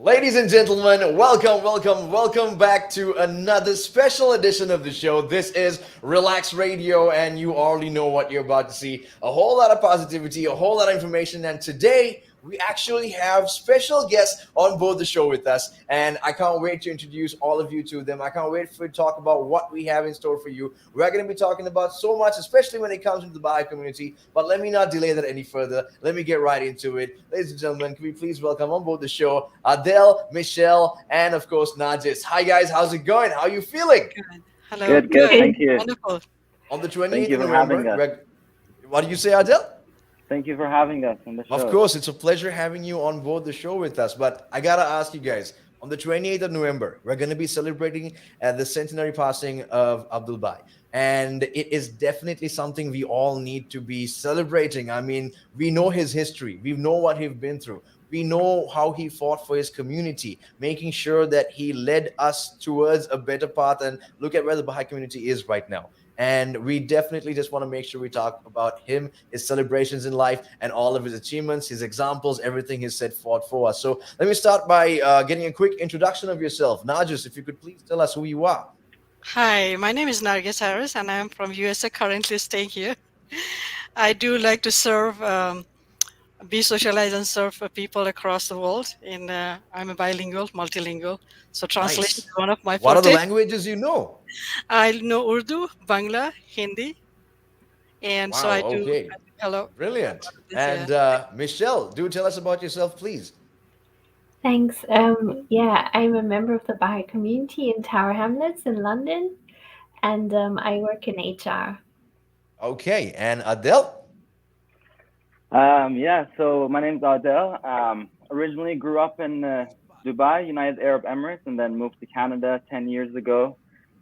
Ladies and gentlemen, welcome back to another special edition of the show. This is Relax Radio, and you already know what you're about to see. A whole lot of positivity, a whole lot of information, and today we actually have special guests on board the show with us, and I can't wait to introduce all of you to them. I can't wait for to talk about what we have in store for you. We're going to be talking about so much, especially when it comes to the Baha'i community. But let me not delay that any further. Let me get right into it. Ladies and gentlemen, can we please welcome on board the show Adele, Michelle, and of course Najis. Hi guys, how's it going? How are you feeling? Good. Hello. Good, good. Good. Thank you. Wonderful. On the Thank 28th you of for having November, us. what do you say, Adele? Thank you for having us on the show. Of course, it's a pleasure having you on board the show with us. But I gotta ask you guys, on the 28th of November, we're gonna be celebrating the centenary passing of Abdu'l-Bahá. And it is definitely something we all need to be celebrating. I mean, we know his history, we know what he's been through. We know how he fought for his community, making sure that he led us towards a better path. And look at where the Baha'i community is right now. And we definitely just want to make sure we talk about him, his celebrations in life, and all of his achievements, his examples, everything he's set forth for us. So let me start by getting a quick introduction of yourself. Najis, if you could please tell us who you are. Hi, my name is Nargis Harris, and I'm from USA, currently staying here. I do like to serve, be socialized and serve people across the world. I'm a bilingual, multilingual, so translation Nice. is one of my What are the forte. languages you know? I know Urdu, Bangla, Hindi, and so Wow, I okay. do hello. Brilliant. This, And Michelle, do tell us about yourself, please. Thanks. Yeah, I'm a member of the Baha'i community in Tower Hamlets in London, and I work in HR. Okay. And Adele? so my name's Adel. Originally grew up in Dubai, United Arab Emirates, and then moved to Canada 10 years ago.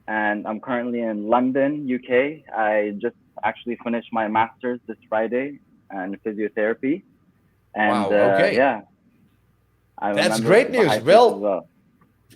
And I'm currently in London, UK. I just actually finished my master's this Friday in physiotherapy. And Wow, okay. yeah, I'm a That's member of great the news. Baha'i faith as Well, well.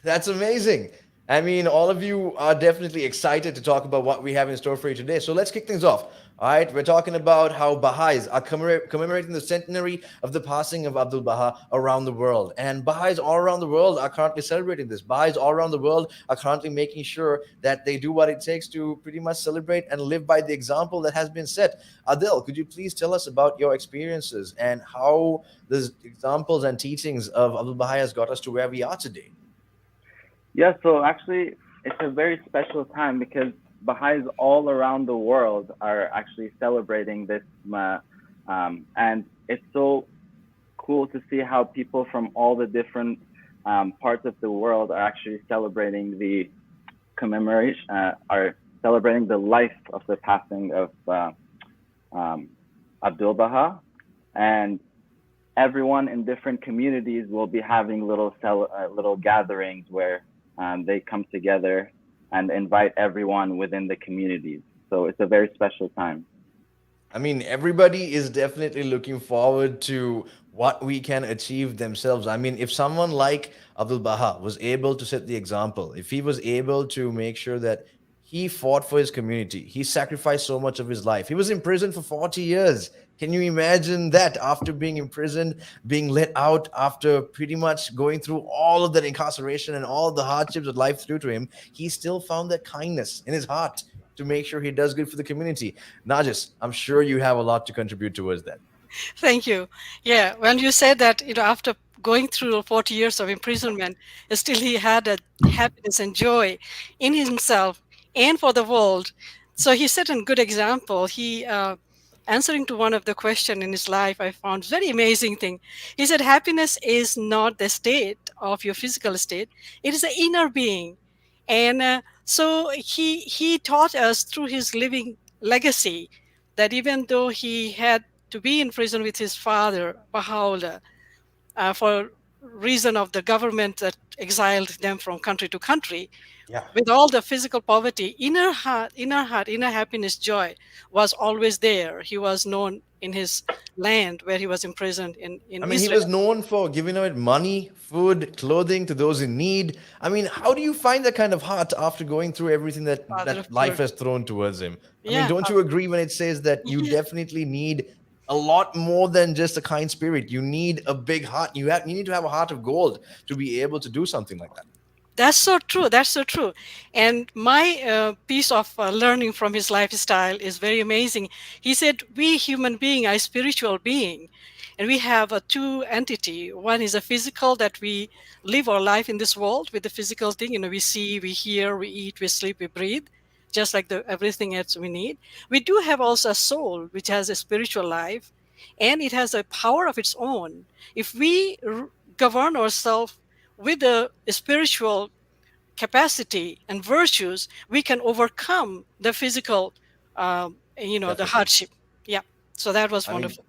that's amazing. I mean, all of you are definitely excited to talk about what we have in store for you today. So let's kick things off. All right, we're talking about how Baha'is are commemorating the centenary of the passing of Abdu'l-Bahá around the world. And Baha'is all around the world are currently celebrating this. Baha'is all around the world are currently making sure that they do what it takes to pretty much celebrate and live by the example that has been set. Adil, could you please tell us about your experiences and how the examples and teachings of Abdu'l-Bahá has got us to where we are today? Yeah, so actually, it's a very special time because Baha'is all around the world are actually celebrating this. And it's so cool to see how people from all the different parts of the world are actually celebrating the commemoration, are celebrating the life of the passing of Abdu'l-Bahá. And everyone in different communities will be having little gatherings where they come together and invite everyone within the communities. So it's a very special time. I mean, everybody is definitely looking forward to what we can achieve themselves. I mean, if someone like Abdu'l-Bahá was able to set the example, if he was able to make sure that he fought for his community, he sacrificed so much of his life. He was in prison for 40 years. Can you imagine that after being imprisoned, being let out after pretty much going through all of that incarceration and all the hardships that life threw to him, he still found that kindness in his heart to make sure he does good for the community. Najis, I'm sure you have a lot to contribute towards that. Thank you. Yeah, when you said that, after going through 40 years of imprisonment, still he had a happiness and joy in himself and for the world. So he set a good example. He answering to one of the question in his life, I found very amazing thing. He said, happiness is not the state of your physical state; it is the inner being. And so he taught us through his living legacy that even though he had to be in prison with his father, Baha'u'llah, for reason of the government that exiled them from country to country, Yeah. with all the physical poverty, inner happiness, joy was always there. He was known in his land where he was imprisoned in I mean, he was Israel. known for giving out money, food, clothing to those in need. I mean, how do you find that kind of heart after going through everything Father of that life glory. has thrown towards him? I mean, Yeah, don't you agree when it says that you yeah, definitely need a lot more than just a kind spirit. You need a big heart. You need to have a heart of gold to be able to do something like that. That's so true. That's so true. And my piece of learning from his lifestyle is very amazing. He said, "We human being are spiritual being, and we have a two entity. One is a physical that we live our life in this world with the physical thing. We see, we hear, we eat, we sleep, we breathe, just like the everything else we need. We do have also a soul which has a spiritual life, and it has a power of its own. If we govern ourselves with the spiritual capacity and virtues, we can overcome the physical, the Definitely. hardship. Yeah. So that was I mean, wonderful.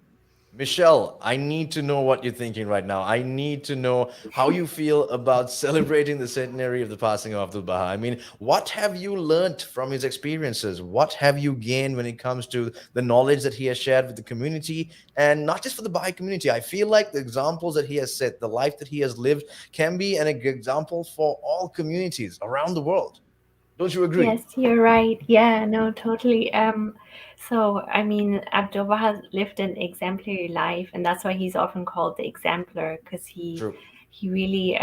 Michelle, I need to know what you're thinking right now. I need to know how you feel about celebrating the centenary of the passing of Abdu'l-Bahá. I mean, what have you learned from his experiences? What have you gained when it comes to the knowledge that he has shared with the community? And not just for the Baha'i community. I feel like the examples that he has set, the life that he has lived, can be an example for all communities around the world. Don't you agree? Yes, you're right. Yeah, no, totally. So I mean, Abdu'l-Bahá lived an exemplary life, and that's why he's often called the exemplar, because True. he really,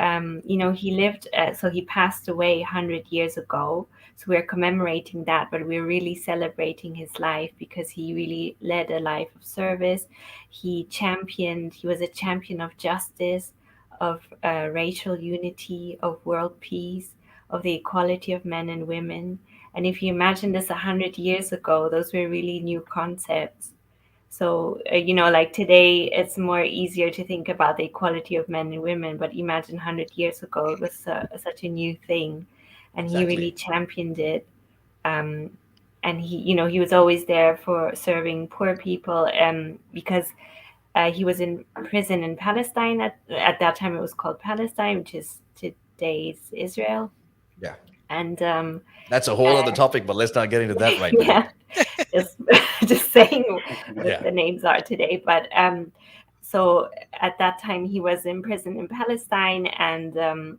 he lived. So he passed away 100 years ago. So we're commemorating that, but we're really celebrating his life because he really led a life of service. He was a champion of justice, of racial unity, of world peace, of the equality of men and women. And if you imagine this 100 years ago, those were really new concepts. So, like today, it's more easier to think about the equality of men and women, but imagine 100 years ago, it was such a new thing. And he really Exactly. championed it. Um, and he was always there for serving poor people, because he was in prison in Palestine. At that time, it was called Palestine, which is today's Israel. Yeah. And That's a whole other topic, but let's not get into that right now. yeah, just just saying what Yeah. the names are today. But so at that time he was in prison in Palestine, and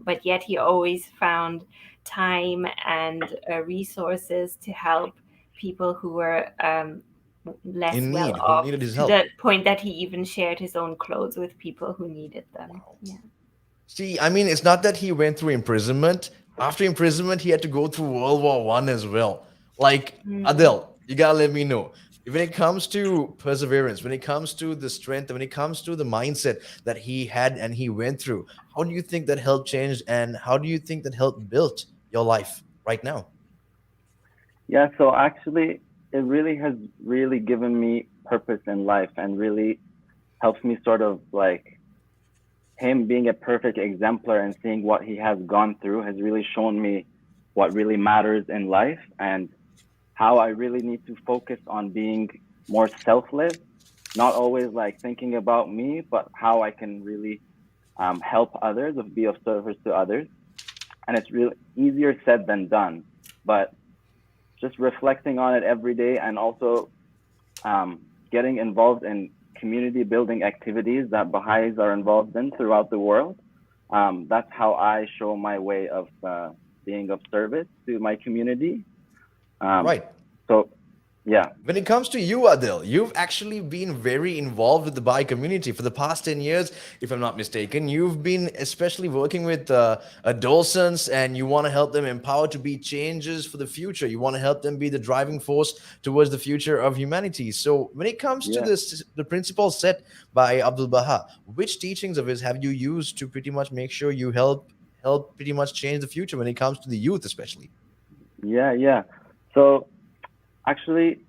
but yet he always found time and resources to help people who were less In well need, who off, needed his to the help. point that he even shared his own clothes with people who needed them. Wow. Yeah. See, I mean, it's not that he went through imprisonment. After imprisonment, he had to go through World War One as well. Like, Mm. Adele, you gotta let me know. When it comes to perseverance, when it comes to the strength, when it comes to the mindset that he had and he went through, how do you think that helped change, and how do you think that helped build your life right now? Yeah, so actually, it really has really given me purpose in life and really helps me sort of like him being a perfect exemplar and seeing what he has gone through has really shown me what really matters in life and how I really need to focus on being more selfless, not always like thinking about me, but how I can really help others, or be of service to others. And it's really easier said than done, but just reflecting on it every day and also getting involved in community building activities that Baha'is are involved in throughout the world. That's how I show my way of being of service to my community. Um, Right. so, yeah. When it comes to you, Adil, you've actually been very involved with the Bai community for the past 10 years, if I'm not mistaken. You've been especially working with adolescents, and you want to help them empower to be changes for the future. You want to help them be the driving force towards the future of humanity. So when it comes to Yeah. this, the principles set by Abdu'l-Bahá, which teachings of his have you used to pretty much make sure you help pretty much change the future when it comes to the youth, especially? Yeah. So actually,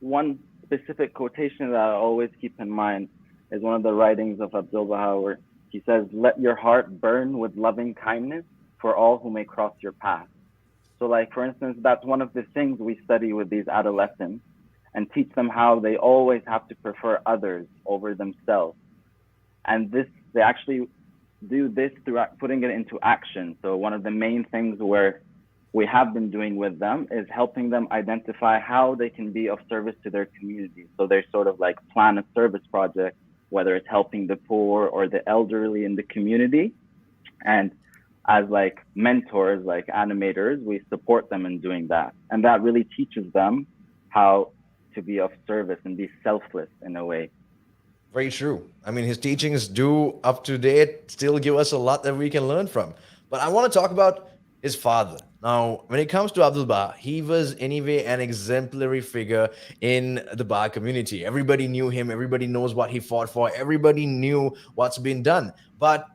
one specific quotation that I always keep in mind is one of the writings of Abdu'l-Bahá, where he says, "Let your heart burn with loving kindness for all who may cross your path." So like, for instance, that's one of the things we study with these adolescents and teach them how they always have to prefer others over themselves. And this, they actually do this through putting it into action. So one of the main things where we have been doing with them is helping them identify how they can be of service to their community. So they sort of like plan a service project, whether it's helping the poor or the elderly in the community. And as like mentors, like animators, we support them in doing that. And that really teaches them how to be of service and be selfless in a way. Very true. I mean, his teachings do up to date still give us a lot that we can learn from. But I want to talk about his father. Now, when it comes to Abdu'l-Bahá, he was anyway an exemplary figure in the Bahá community. Everybody knew him, everybody knows what he fought for, everybody knew what's been done. But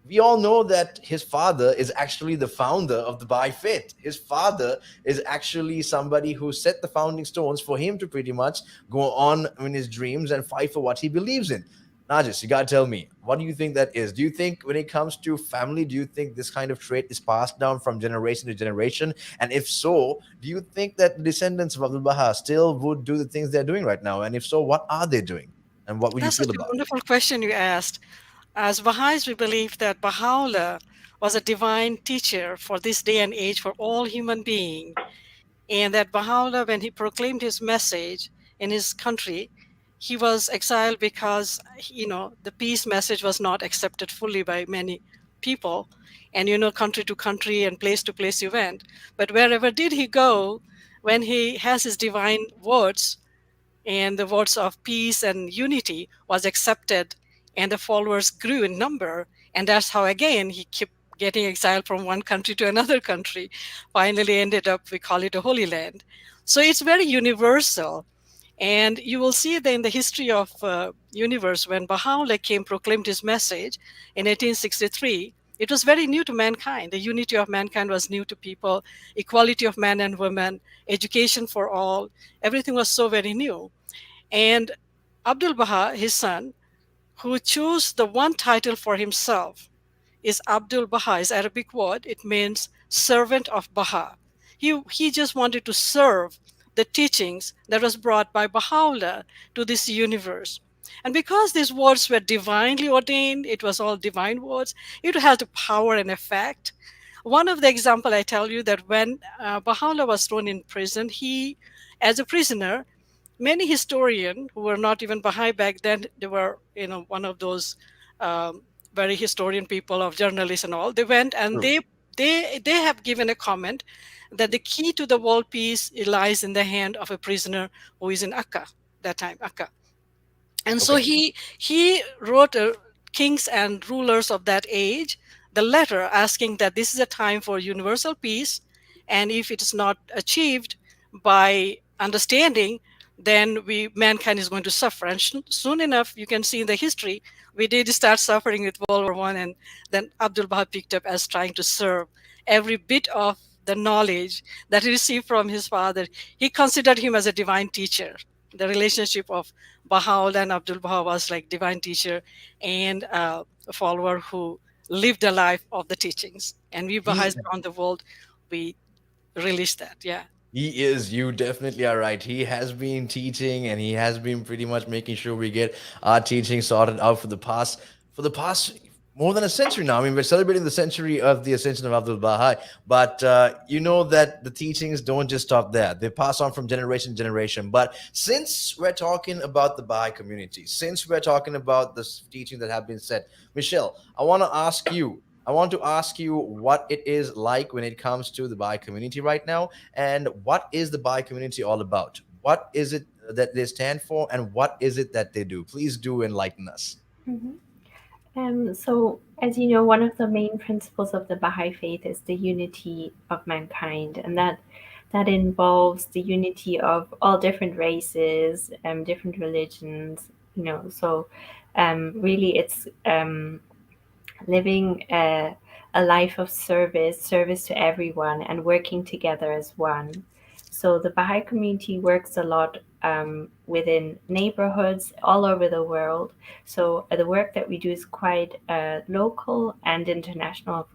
we all know that his father is actually the founder of the Baha'i faith. His father is actually somebody who set the founding stones for him to pretty much go on in his dreams and fight for what he believes in. Najis, you gotta tell me, what do you think that is? Do you think when it comes to family, do you think this kind of trait is passed down from generation to generation? And if so, do you think that the descendants of Abdul Baha still would do the things they're doing right now? And if so, what are they doing? And what would you That's feel such a about it? wonderful question you asked. As Baha'is, we believe that Baha'u'llah was a divine teacher for this day and age for all human beings, and that Baha'u'llah, when he proclaimed his message in his country, he was exiled because the peace message was not accepted fully by many people, and country to country and place to place he went. But wherever did he go, when he has his divine words and the words of peace and unity was accepted, and the followers grew in number, and that's how again he kept getting exiled from one country to another country, finally ended up, we call it a holy land. So it's very universal, and you will see that in the history of universe, when Baha'u'llah came proclaimed his message in 1863, it was very new to mankind. The unity of mankind was new to people, equality of man and woman, education for all, everything was so very new. And Abdu'l-Bahá, his son, who chose the one title for himself, is Abdu'l-Bahá, is Arabic word. It means servant of Baha. He just wanted to serve the teachings that was brought by Baha'u'llah to this universe. And because these words were divinely ordained, it was all divine words, it had the power and effect. One of the example I tell you that when Baha'u'llah was thrown in prison, he, as a prisoner, many historians who were not even Baha'i back then, they were, one of those um, very historian people of journalists and all. They went and True. they have given a comment that the key to the world peace lies in the hand of a prisoner who is in Akka that time, Akka. And so Okay. he wrote kings and rulers of that age the letter asking that this is a time for universal peace, and if it is not achieved by understanding, then mankind is going to suffer. And soon enough, you can see in the history, we did start suffering with World War I, and then Abdul Bahá picked up as trying to serve every bit of the knowledge that he received from his father. He considered him as a divine teacher. The relationship of Baha'u'llah and Abdul Bahá was like divine teacher and a follower who lived the life of the teachings. And we Baha'is He around the world, we release that. Yeah. He is. You definitely are right. He has been teaching, and he has been pretty much making sure we get our teaching sorted out for the past more than a century now. I mean, we're celebrating the century of the ascension of Abdul Baha, but you know that the teachings don't just stop there. They pass on from generation to generation. But since we're talking about the Baha'i community, since we're talking about the teachings that have been said, Michelle, I want to ask you what it is like when it comes to the Baha'i community right now, and what is the Baha'i community all about? What is it that they stand for, and what is it that they do? Please do enlighten us. Mhm. So, as you know, one of the main principles of the Baha'i faith is the unity of mankind, and that involves the unity of all different races, different religions. So really, it's living a life of service to everyone, and working together as one. So the Baha'i community works a lot within neighborhoods all over the world. So the work that we do is quite local and international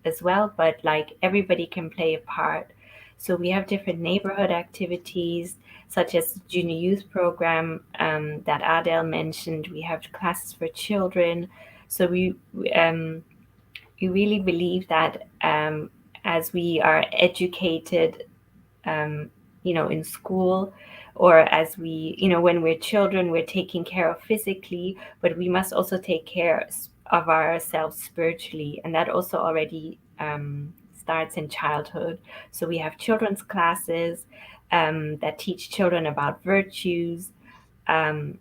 as well, but like everybody can play a part. So we have different neighborhood activities, such as the junior youth program that Adele mentioned. We have classes for children. So we really believe that as we are educated, in school, or as we, when we're children, we're taken care of physically, but we must also take care of ourselves spiritually, and that also already starts in childhood. So we have children's classes that teach children about virtues. And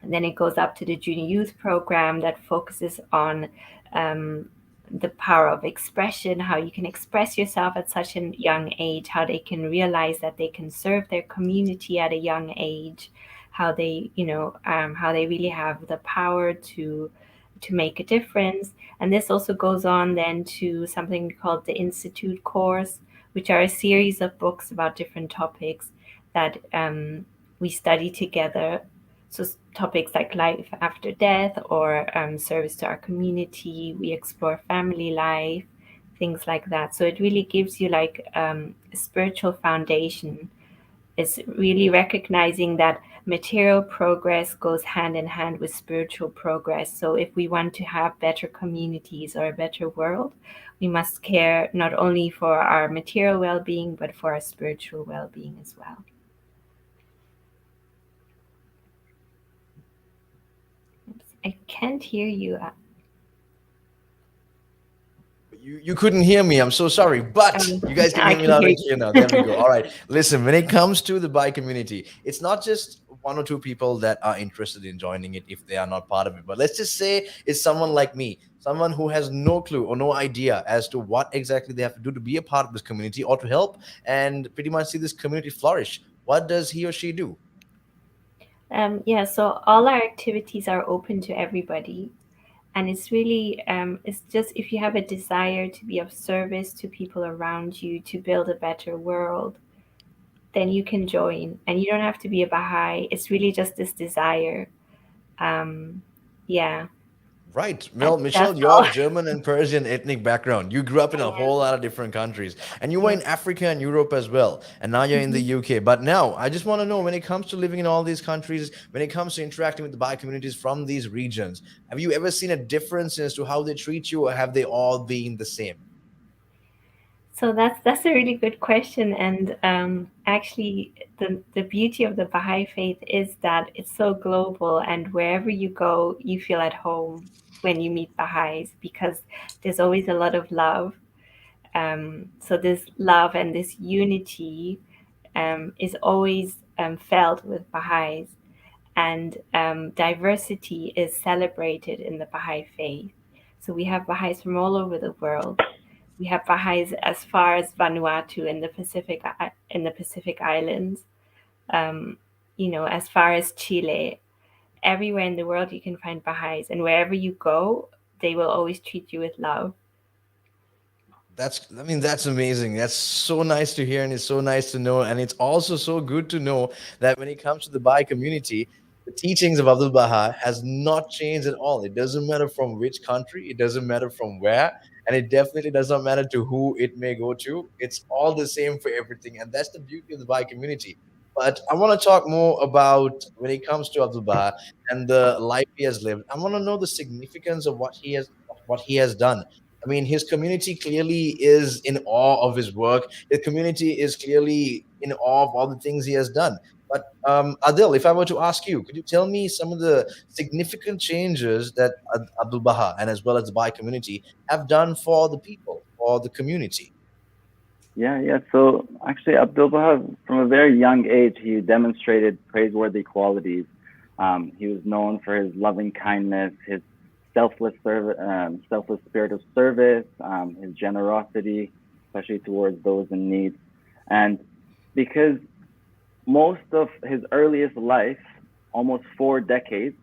then it goes up to the junior youth program that focuses on the power of expression, how you can express yourself at such a young age, how they can realize that they can serve their community at a young age, how they, how they really have the power to make a difference. And this also goes on then to something called the Institute course, which are a series of books about different topics that we study together. So topics like life after death or service to our community, we explore family life, things like that. So it really gives you like a spiritual foundation. It's really recognizing that material progress goes hand in hand with spiritual progress. So if we want to have better communities or a better world, we must care not only for our material well-being, but for our spiritual well-being as well. I can't hear you. You couldn't hear me. I'm so sorry, but you guys can I hear me can loud hear and clear now. There we go. All right. Listen, when it comes to the Bahai community, it's not just one or two people that are interested in joining it if they are not part of it. But let's just say it's someone like me, someone who has no clue or no idea as to what exactly they have to do to be a part of this community or to help and pretty much see this community flourish. What does he or she do? Yeah, so all our activities are open to everybody. And it's really, it's just if you have a desire to be of service to people around you, to build a better world, then you can join. And you don't have to be a Baha'i. It's really just this desire. Yeah, Right. and Well, Michelle, that's you're all. of German and Persian ethnic background. You grew up in a whole lot of different countries. And you were Yeah. in Africa and Europe as well. And now you're in the Mhm. UK. But now, I just want to know when it comes to living in all these countries, when it comes to interacting with the Bahai communities from these regions, have you ever seen a difference as to how they treat you, or have they all been the same? So that's a really good question, and actually, the beauty of the Baha'i faith is that it's so global, and wherever you go, you feel at home when you meet Baha'is because there's always a lot of love. So this love and this unity is always felt with Baha'is, and diversity is celebrated in the Baha'i faith. So we have Baha'is from all over the world. We have Baha'is as far as Vanuatu in the Pacific Islands. Um, as far as Chile. Everywhere in the world you can find Baha'is, and wherever you go, they will always treat you with love. That's amazing. That's so nice to hear, and it's so nice to know. And it's also so good to know that when it comes to the Baha'i community, the teachings of Abdul Baha has not changed at all. It doesn't matter from which country, it doesn't matter from where, and it definitely does not matter to who it may go to. It's all the same for everything, and that's the beauty of the Baha'i community. But I want to talk more about when it comes to Abdul Baha and the life he has lived. I want to know the significance of what he has done. I mean, his community clearly is in awe of his work. His community is clearly in awe of all the things he has done. But Adil, if I were to ask you, could you tell me some of the significant changes that Abdul Baha and as well as the Baha'i community have done for the people, for the community? Yeah. So actually, Abdu'l-Bahá, from a very young age, he demonstrated praiseworthy qualities. He was known for his loving kindness, his selfless spirit of service, his generosity, especially towards those in need. And because most of his earliest life, almost 4 decades,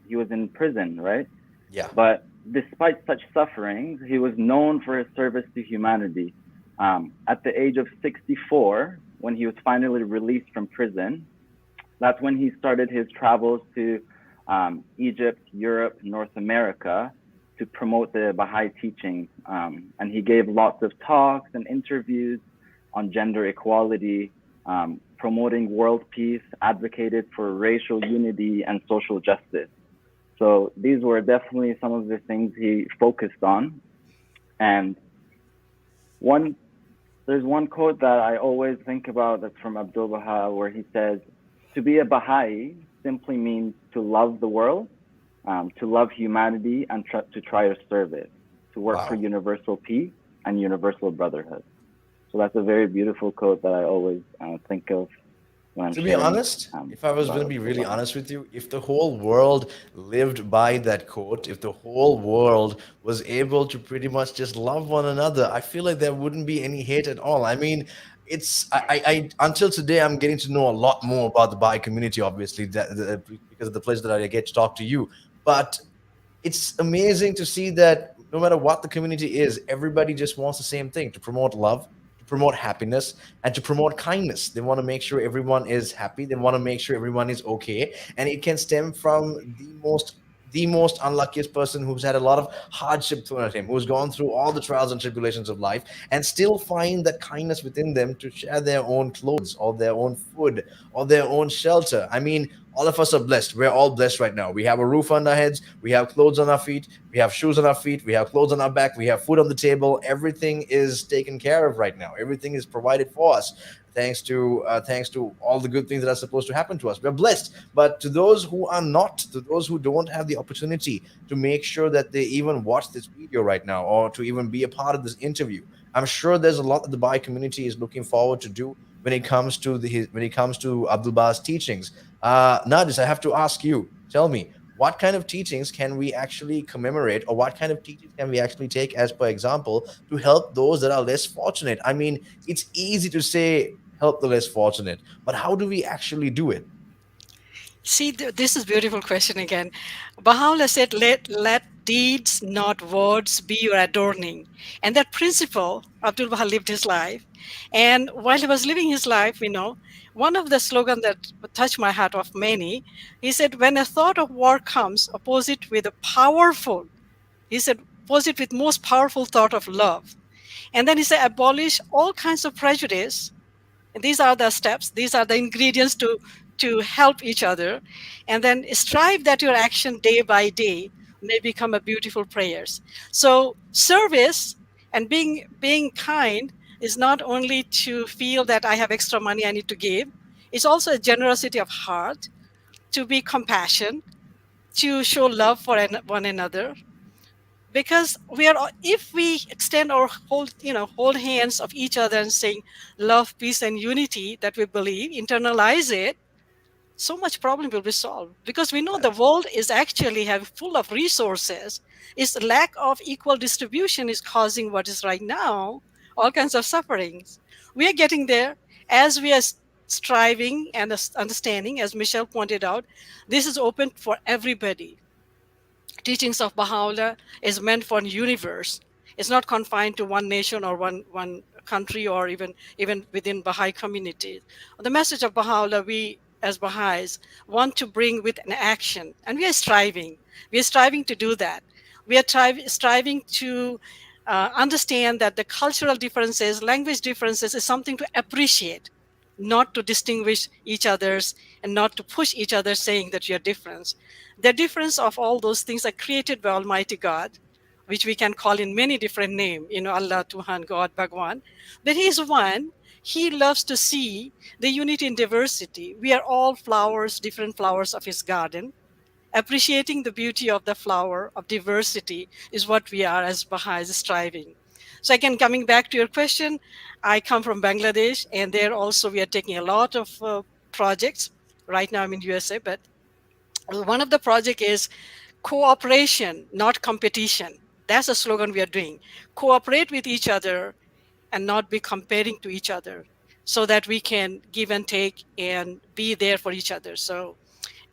he was in prison, right? Yeah. But despite such sufferings, he was known for his service to humanity. At the age of 64, when he was finally released from prison, that's when he started his travels to Egypt, Europe, North America to promote the Baha'i teachings. And he gave lots of talks and interviews on gender equality, promoting world peace, advocated for racial unity and social justice. So these were definitely some of the things he focused on. And there's one quote that I always think about that's from Abdu'l-Bahá, where he says, "To be a Baha'i simply means to love the world, to love humanity, and to try to serve it, to work for Wow. universal peace and universal brotherhood." So So that's a very beautiful quote that I always think of when I'm To be sharing honest, if I was about going to be Abdul really Baha. honest with you, if the whole world lived by that quote, if the whole world was able to pretty much just love one another, I feel like there wouldn't be any hate at all. I mean, until today, I'm getting to know a lot more about the Baha'i community, obviously, because of the place that I get to talk to you. But it's amazing to see that no matter what the community is, everybody just wants the same thing: to promote love, to promote happiness, and to promote kindness. They want to make sure everyone is happy. They want to make sure everyone is okay. And it can stem from the most unluckiest person who's had a lot of hardship thrown at him, who's gone through all the trials and tribulations of life, and still find that kindness within them to share their own clothes or their own food or their own shelter. I mean, all of us are blessed. We're all blessed right now. We have a roof on our heads, we have clothes on our feet, we have shoes on our feet, we have clothes on our back, we have food on the table. Everything is taken care of right now. Everything is provided for us, thanks to all the good things that are supposed to happen to us. We're blessed. But to those who are not, to those who don't have the opportunity to make sure that they even watch this video right now or to even be a part of this interview, I'm sure there's a lot that the Bai community is looking forward to do when it comes to Abdul-Bah's teachings. Najis, I have to ask you, tell me, what kind of teachings can we actually commemorate, or what kind of teachings can we actually take as per example to help those that are less fortunate? I mean, it's easy to say help the less fortunate, but how do we actually do it? See, this is beautiful question again. Baha'u'llah said, let deeds, not words, be your adorning. And that principle, Abdul-Bahá lived his life. And while he was living his life, one of the slogans that touched my heart of many, he said, when a thought of war comes, oppose it with a powerful, he said, oppose it with most powerful thought of love. And then he said, abolish all kinds of prejudice. And these are the steps, these are the ingredients to help each other. And then strive that your action day by day may become a beautiful prayers. So service and being kind is not only to feel that I have extra money I need to give. It's also a generosity of heart, to be compassion, to show love for one another. Because if we extend our hold hands of each other and saying love, peace, and unity that we believe, internalize it, so much problem will be solved. Because we know the world is actually have full of resources. Its lack of equal distribution is causing what is right now all kinds of sufferings. We are getting there as we are striving and understanding. As Michelle pointed out, this is open for everybody. Teachings of Baha'u'llah is meant for the universe. It's not confined to one nation or one country, or even within Baha'i communities. The message of Baha'u'llah, we as Baha'is want to bring with an action, and we are striving. We are striving to do that. We are striving to understand that the cultural differences, language differences is something to appreciate, not to distinguish each other's, and not to push each other saying that you're different. The difference of all those things are created by Almighty God, which we can call in many different names, Allah, Tuhan, God, Bhagwan. But He is one. He loves to see the unity in diversity. We are all flowers, different flowers of His garden. Appreciating the beauty of the flower of diversity is what we are as Baha'is striving. So again, coming back to your question, I come from Bangladesh, and there also we are taking a lot of projects. Right now I'm in USA, but one of the project is cooperation, not competition. That's a slogan we are doing. Cooperate with each other and not be comparing to each other, so that we can give and take and be there for each other. So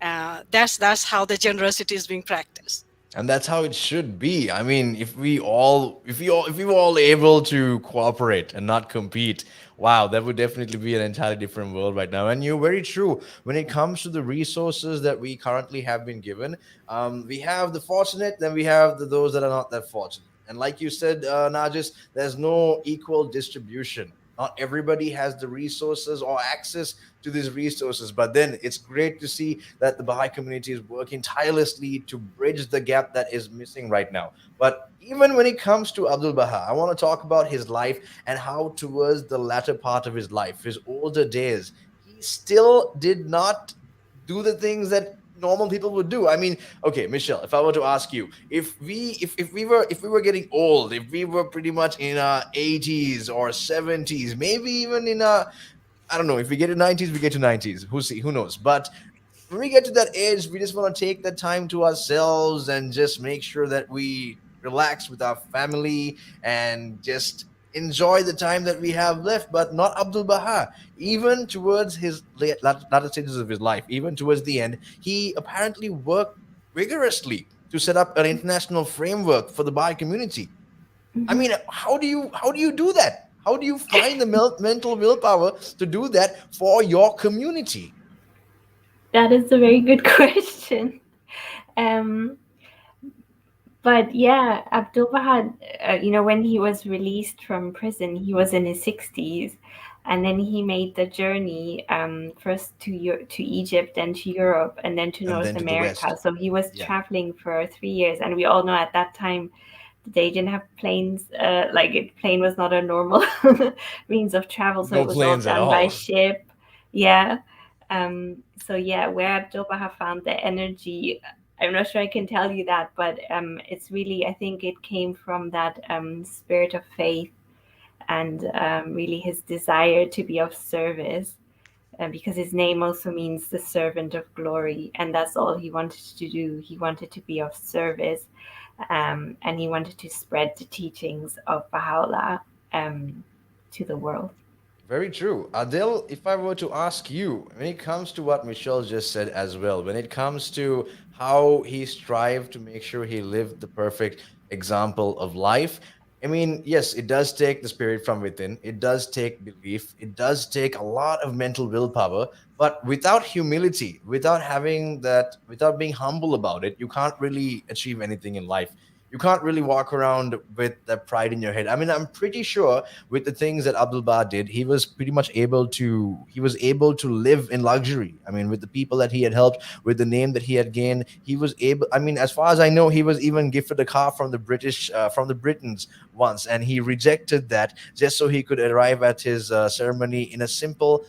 that's how the generosity is being practiced. And that's how it should be. I mean, if we were all able to cooperate and not compete, wow, that would definitely be an entirely different world right now. And you're very true. When it comes to the resources that we currently have been given, we have the fortunate, then we have those that are not that fortunate. And like you said, Najis, there's no equal distribution. Not everybody has the resources or access to these resources. But then it's great to see that the Baha'i community is working tirelessly to bridge the gap that is missing right now. But even when it comes to Abdu'l-Bahá, I want to talk about his life and how, towards the latter part of his life, his older days, he still did not do the things that normal people would do. I mean, okay, Michelle, if I were to ask you, if we were getting old, if we were pretty much in our 80s or 70s, maybe even in our, I don't know, if we get to 90s, we get to 90s. Who knows? But when we get to that age, we just want to take that time to ourselves and just make sure that we relax with our family and just enjoy the time that we have left. But not Abdul Baha. Even towards his latter stages of his life, even towards the end, he apparently worked rigorously to set up an international framework for the Baha'i community. I Mhm. mean, how do you do that? How do you find the mental willpower to do that for your community? That is a very good question. Um, but yeah, Abdu'l-Bahá, when he was released from prison, he was in his 60s, and then he made the journey first to Egypt, then to Europe, and then to And North then to the America. West. So he was Yeah. traveling for 3 years, and we all know at that time they didn't have planes. Plane was not a normal means of travel, so it No was all planes at done by all. ship. Yeah. So yeah, where Abdu'l-Bahá found the energy, I'm not sure I can tell you that, but it's really, I think it came from that spirit of faith and really his desire to be of service. Because his name also means the servant of glory, and that's all he wanted to do. He wanted to be of service, and he wanted to spread the teachings of Baha'u'llah to the world. Very true. Adil, if I were to ask you, when it comes to what Michelle just said as well, when it comes to how he strived to make sure he lived the perfect example of life, I mean, yes, it does take the spirit from within. It does take belief. It does take a lot of mental willpower. But without humility, without having that, without being humble about it, you can't really achieve anything in life. You can't really walk around with that pride in your head. I mean, I'm pretty sure with the things that Abdul Bah did, he was able to live in luxury. I mean, with the people that he had helped, with the name that he had gained, he was able. I mean, as far as I know, he was even gifted a car from the Britons once, and he rejected that just so he could arrive at his ceremony in a simple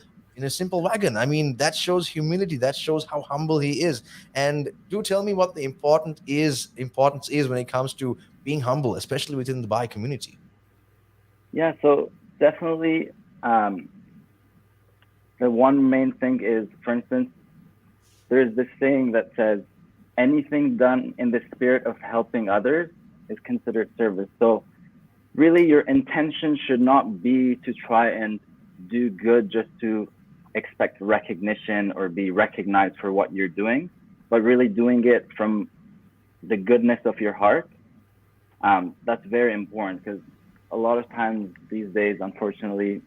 wagon. I mean, that shows humility. That shows how humble he is. And do tell me what the importance is when it comes to being humble, especially within the Baha'i community. Yeah, so definitely um, the one main thing is, for instance, there's this saying that says anything done in the spirit of helping others is considered service. So really your intention should not be to try and do good just to expect recognition or be recognized for what you're doing, but really doing it from the goodness of your heart. That's very important because a lot of times these days, unfortunately,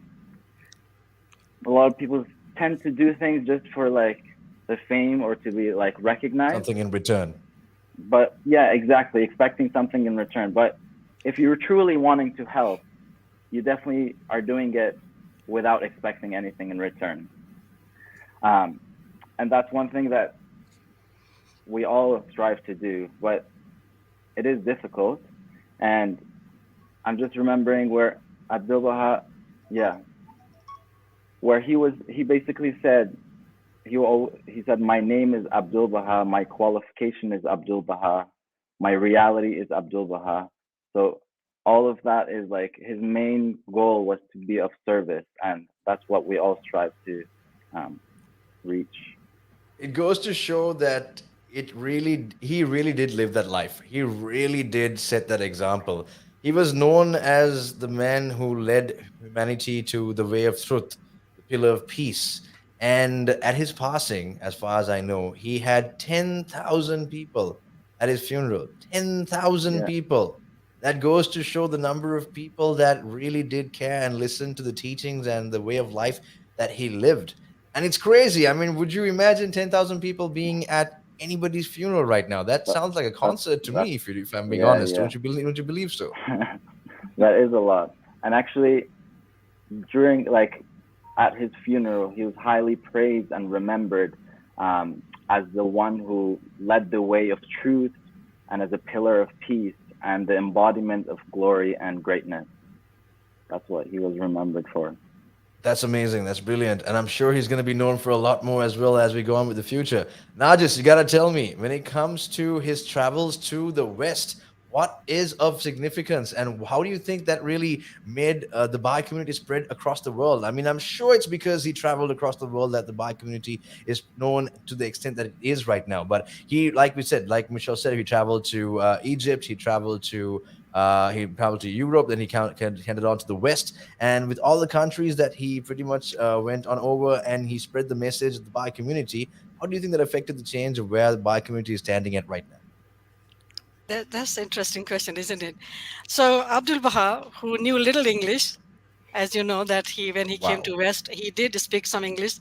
a lot of people tend to do things just for like the fame or to be like recognized. Something in return. But yeah, exactly, expecting something in return. But if you're truly wanting to help, you definitely are doing it without expecting anything in return. Um, and that's one thing that we all strive to do, but it is difficult. And I'm just remembering where Abdu'l-Bahá, yeah, where he basically said, he said, my name is Abdu'l-Bahá, my qualification is Abdu'l-Bahá, my reality is Abdu'l-Bahá. So all of that is like his main goal was to be of service, and that's what we all strive to um, reach. It goes to show that he really did live that life. He really did set that example. He was known as the man who led humanity to the way of truth, the pillar of peace. And at his passing, as far as I know, he had 10,000 people at his funeral. 10,000 Yeah, people. That goes to show the number of people that really did care and listen to the teachings and the way of life that he lived. And it's crazy. I mean, would you imagine 10,000 people being at anybody's funeral right now? That that, sounds like a that, concert to that me, if I'm being yeah, honest. yeah. Don't you believe so? That is a lot. And actually, during like at his funeral, he was highly praised and remembered as the one who led the way of truth and as a pillar of peace and the embodiment of glory and greatness. That's what he was remembered for. That's amazing. That's brilliant. And I'm sure he's going to be known for a lot more as well as we go on with the future. Najis, you got to tell me, when it comes to his travels to the West, what is of significance and how do you think that really made the Baha'i community spread across the world? I mean, I'm sure it's because he traveled across the world that the Baha'i community is known to the extent that it is right now. But he, like we said, like Michelle said, he traveled to Egypt, he traveled to Europe, then he handed on to the West, and with all the countries that he pretty much went on over, and he spread the message of the Baha'i community. How do you think that affected the change of where the Baha'i community is standing at right now? That's an interesting question, isn't it? So Abdu'l-Bahá, who knew little English, as you know, that he when he came Wow. to West, he did speak some English,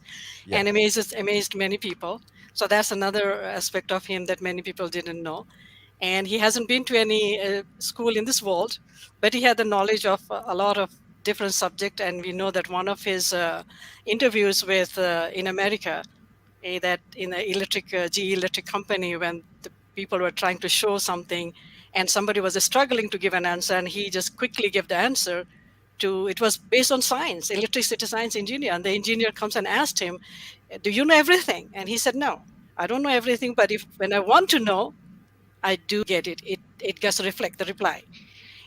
Yeah. and amazed many people. So that's another aspect of him that many people didn't know. And he hasn't been to any school in this world, but he had the knowledge of a lot of different subject. And we know that one of his interviews with in America, that in a GE electric company, when the people were trying to show something and somebody was struggling to give an answer, and he just quickly gave the answer to, it was based on science, electricity science engineer. And the engineer comes and asked him, do you know everything? And he said, no, I don't know everything, but if when I want to know, I do get it. It gets reflect the reply.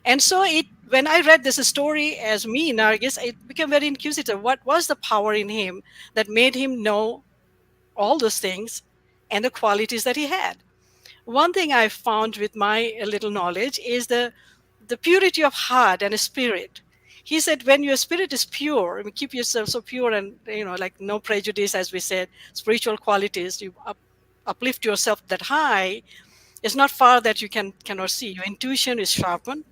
And so when I read this story as me, Nargis, it became very inquisitive. What was the power in him that made him know all those things and the qualities that he had? One thing I found with my little knowledge is the purity of heart and spirit. He said, when your spirit is pure, I mean, keep yourself so pure and, like no prejudice, as we said, spiritual qualities, you uplift yourself that high. It's not far that you cannot see. Your intuition is sharpened,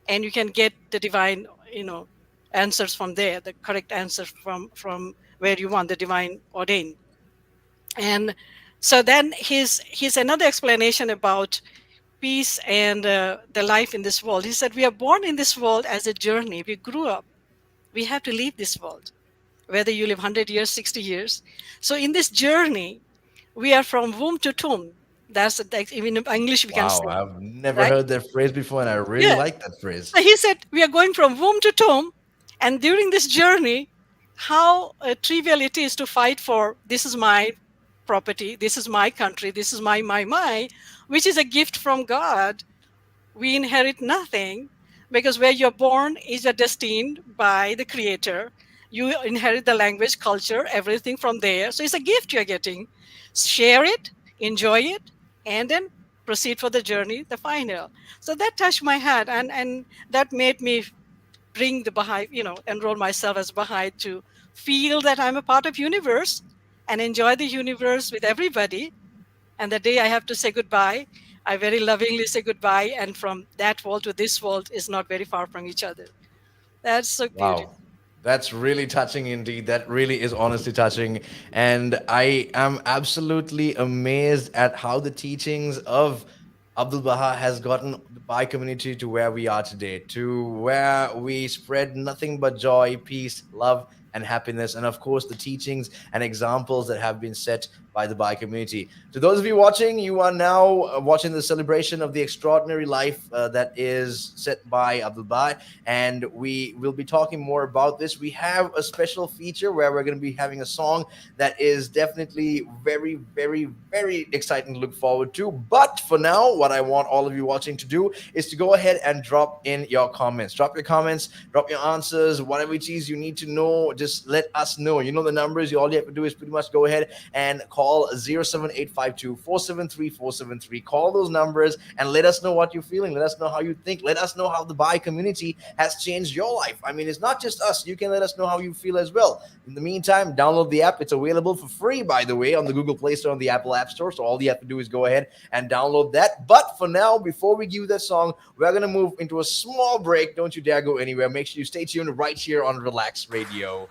and you can get the divine, answers from there, the correct answers from where you want the divine ordained. And so then his another explanation about peace and the life in this world. He said, we are born in this world as a journey. We grew up. We have to leave this world, whether you live 100 years, 60 years. So in this journey, we are from womb to tomb. That's even in English we can Wow, say, I've never right? heard that phrase before, and I really Yeah. like that phrase. So he said, we are going from womb to tomb. And during this journey, how trivial it is to fight for, this is my property, this is my country, this is my, which is a gift from God. We inherit nothing, because where you're born is destined by the Creator. You inherit the language, culture, everything from there. So it's a gift you're getting. Share it, enjoy it, and then proceed for the journey, the final. So that touched my heart, and that made me bring the Baha'i, enroll myself as Baha'i to feel that I'm a part of universe and enjoy the universe with everybody. And the day I have to say goodbye, I very lovingly say goodbye. And from that world to this world is not very far from each other. That's so beautiful. Wow. That's really touching indeed. That really is honestly touching. And I am absolutely amazed at how the teachings of Abdu'l-Bahá has gotten the Baha'i community to where we are today, to where we spread nothing but joy, peace, love, and happiness. And of course, the teachings and examples that have been set by the Baha'i community. To those of you watching, you are now watching the celebration of the extraordinary life that is set by Abdu'l-Bahá, and we will be talking more about this. We have a special feature where we're going to be having a song that is definitely very, very, very exciting to look forward to. But for now, what I want all of you watching to do is to go ahead and drop in your comments. Drop your comments, drop your answers, whatever it is you need to know, just let us know. You know the numbers. All you have to do is pretty much go ahead and call 07852 473 473. Call those numbers and let us know what you're feeling. Let us know how you think. Let us know how the Baha'i community has changed your life. I mean, it's not just us. You can let us know how you feel as well. In the meantime, download the app. It's available for free, by the way, on the Google Play Store and the Apple App Store. So all you have to do is go ahead and download that. But for now, before we give you that song, we're going to move into a small break. Don't you dare go anywhere. Make sure you stay tuned right here on Relaks Radio.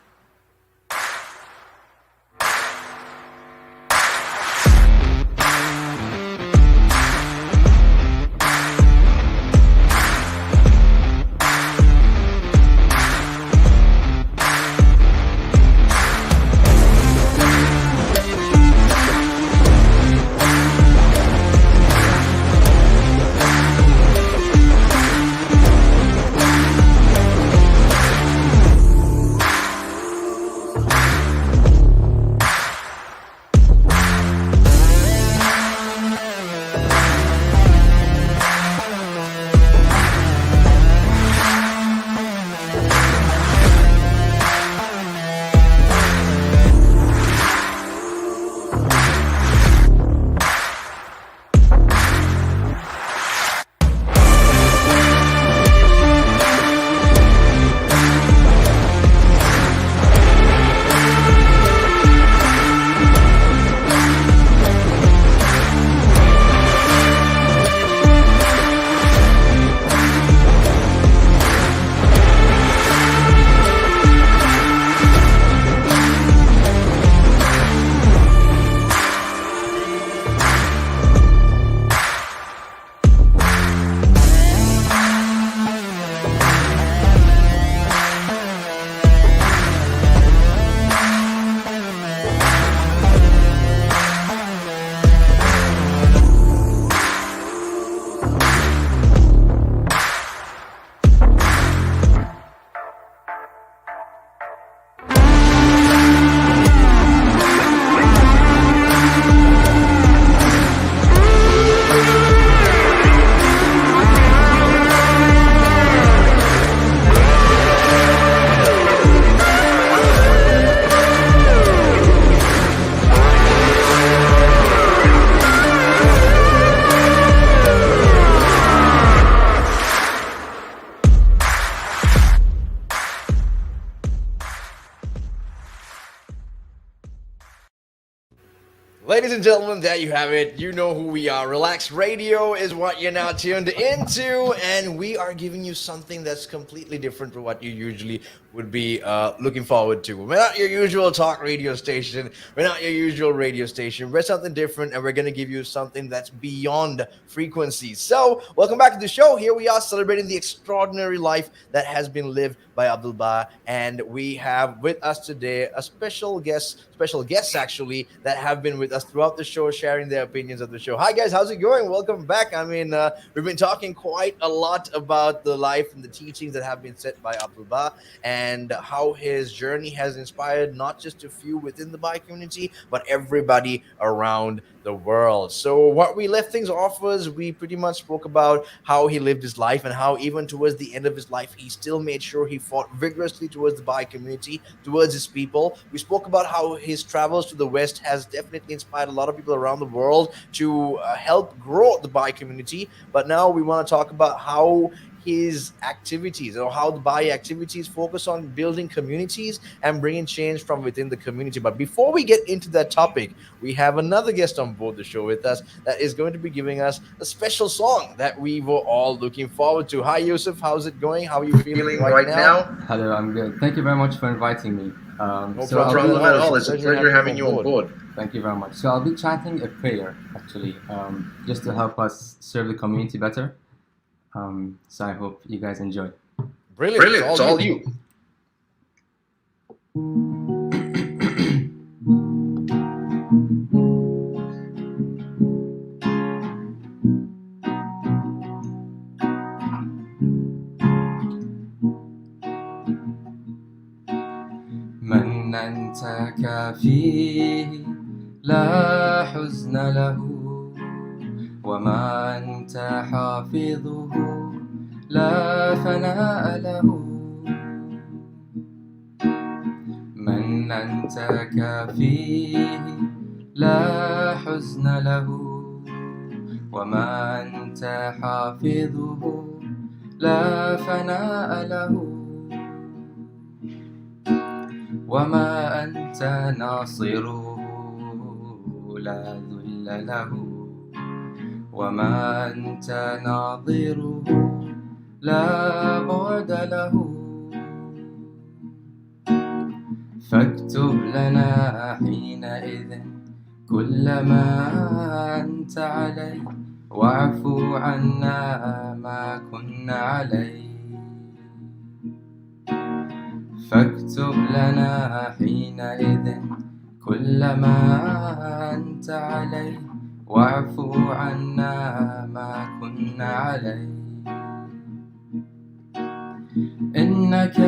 Ladies and gentlemen, there you have it. You know who we are. Relax Radio is what you're now tuned into, and we are giving you something that's completely different from what you usually would be looking forward to. We're not your usual talk radio station. We're not your usual radio station. We're something different, and we're going to give you something that's beyond frequencies. So, welcome back to the show. Here we are celebrating the extraordinary life that has been lived by Abdu'l-Bahá, and we have with us today a special guests actually that have been with us throughout the show, sharing their opinions of the show. Hi guys, how's it going? Welcome back. I mean, we've been talking quite a lot about the life and the teachings that have been set by Abdu'l-Bahá and how his journey has inspired not just a few within the Bahai community, but everybody around the world. So what we left things off was we pretty much spoke about how he lived his life and how even towards the end of his life he still made sure he fought vigorously towards the Bahai community, towards his people. We spoke about how his travels to the West has definitely inspired a lot of people around the world to help grow the Bahai community. But now we want to talk about how his activities or how the Bahai activities focus on building communities and bringing change from within the community. But before we get into that topic, we have another guest on board the show with us that is going to be giving us a special song that we were all looking forward to. Hi, Yusuf. How's it going? How are you feeling right now? Hello, I'm good. Thank you very much for inviting me. No So I'll problem be, at all. It's a pleasure having you on board. thank you very much. So I'll be chanting a prayer, actually, just to help us serve the community better. So I hope you guys enjoy. Brilliant. It's all you. من أنت كافيه لا حزن له وما أنت حافظه لا فناء له من أنت كافيه لا حزن له وما أنت حافظه لا فناء له وما أنت ناصره لا ذل له وما أنت ناظره لا بعد له فاكتب لنا حينئذ كل ما أنت عليه واعفو عنا ما كنا عليه فاكتب لنا حينئذ كل ما أنت عليه واعفو عنا ما كنا عليه إنك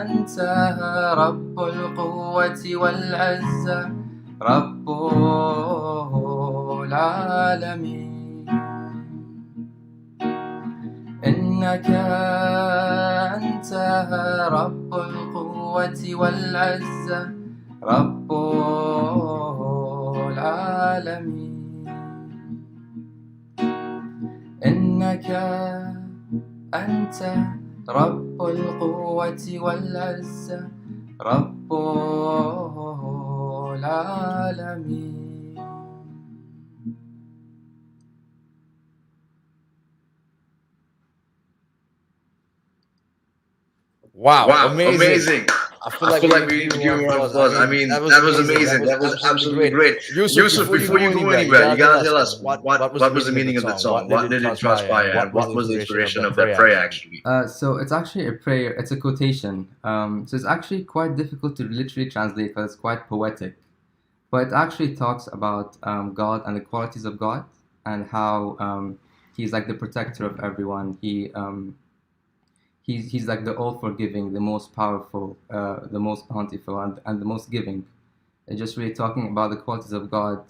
أنت رب القوة والعزة رب العالمين إنك أنت رب القوة والعزة رب العالمين إنك أنت رب القوة والعزة رب العالمين. Wow, amazing. I feel like we need to give you one applause. I mean, that was amazing. That was absolutely great. Yusuf, before you go anywhere, you gotta tell us what was the meaning of that song? What did it transpire? And what was the inspiration of that prayer, actually? So it's actually a prayer, it's a quotation. So it's actually quite difficult to literally translate because it's quite poetic. But it actually talks about God and the qualities of God and how he's like the protector of everyone. He's like the all-forgiving, the most powerful, the most bountiful, and the most giving. It's just really talking about the qualities of God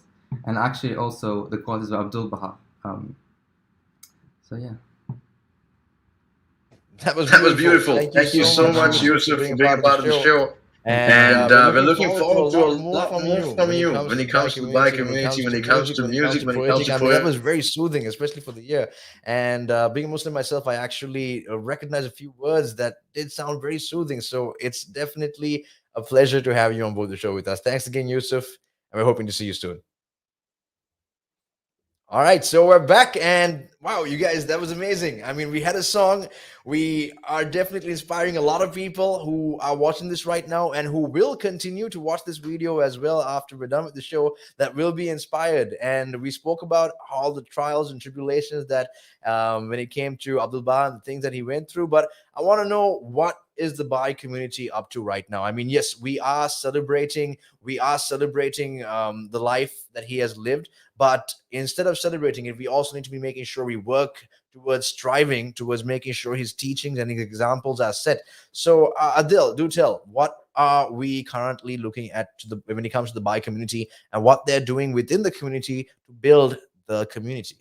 and actually also the qualities of Abdu'l-Bahá. So yeah. That was beautiful. Thank you so much, Yusuf, for being a part of the show. And we're looking forward to a lot more from you when it comes to the Bahai community, when it comes to music, when it comes to poetry. That was very soothing, especially for the year. And being a Muslim myself, I actually recognize a few words that did sound very soothing. So it's definitely a pleasure to have you on board the show with us. Thanks again, Yusuf. and we're hoping to see you soon. All right, so we're back, and wow, you guys, that was amazing. I mean, we had a song. We are definitely inspiring a lot of people who are watching this right now and who will continue to watch this video as well after we're done with the show, that will be inspired. And we spoke about all the trials and tribulations that when it came to Abdu'l-Bahá and the things that he went through. But I want to know, what is the Baha'i community up to right now? I mean, yes, we are celebrating the life that he has lived, but instead of celebrating it, we also need to be making sure we work towards striving towards making sure his teachings and his examples are set. So, Adil, do tell, what are we currently looking at when it comes to the Baha'i community and what they're doing within the community to build the community?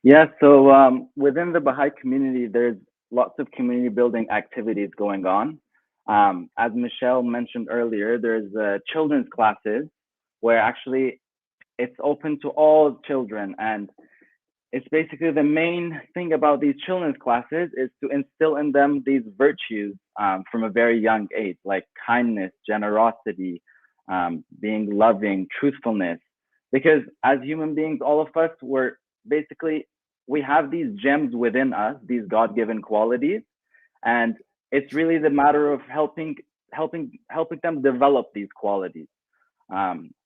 Yeah, so within the Baha'i community, there's lots of community building activities going on. As Michelle mentioned earlier, there's children's classes where actually it's open to all children, and it's basically the main thing about these children's classes is to instill in them these virtues from a very young age, like kindness, generosity, being loving, truthfulness. Because as human beings, all of us, basically we have these gems within us, these God-given qualities, and it's really the matter of helping them develop these qualities.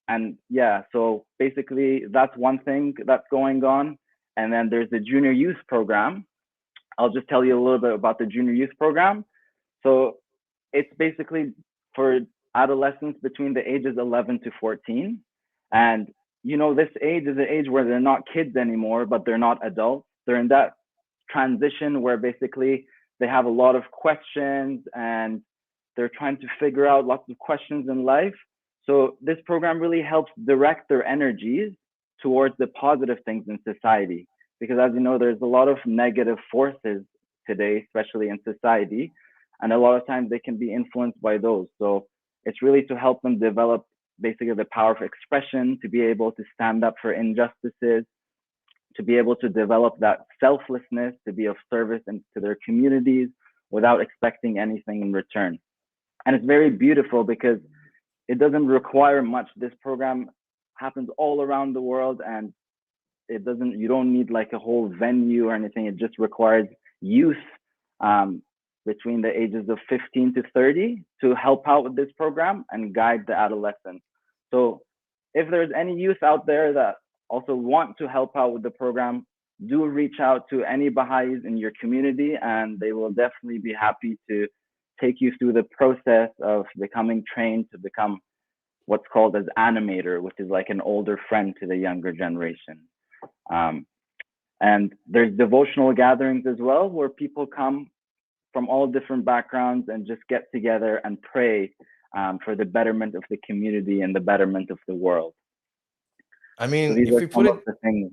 And yeah, so basically that's one thing that's going on. And then there's the junior youth program. I'll just tell you a little bit about the junior youth program. So it's basically for adolescents between the ages 11 to 14. And this age is an age where they're not kids anymore, but they're not adults. They're in that transition where basically they have a lot of questions and they're trying to figure out lots of questions in life. So this program really helps direct their energies towards the positive things in society. Because as you know, there's a lot of negative forces today, especially in society. And a lot of times they can be influenced by those. So it's really to help them develop basically the power of expression, to be able to stand up for injustices, to be able to develop that selflessness, to be of service and to their communities without expecting anything in return. And it's very beautiful because it doesn't require much. This program happens all around the world, and you don't need like a whole venue or anything. It just requires youth between the ages of 15 to 30 to help out with this program and guide the adolescents. So if there's any youth out there that also want to help out with the program, do reach out to any Baha'is in your community, and they will definitely be happy to take you through the process of becoming trained to become what's called as animator, which is like an older friend to the younger generation. And there's devotional gatherings as well, where people come from all different backgrounds and just get together and pray for the betterment of the community and the betterment of the world. I So mean, these are some of the things.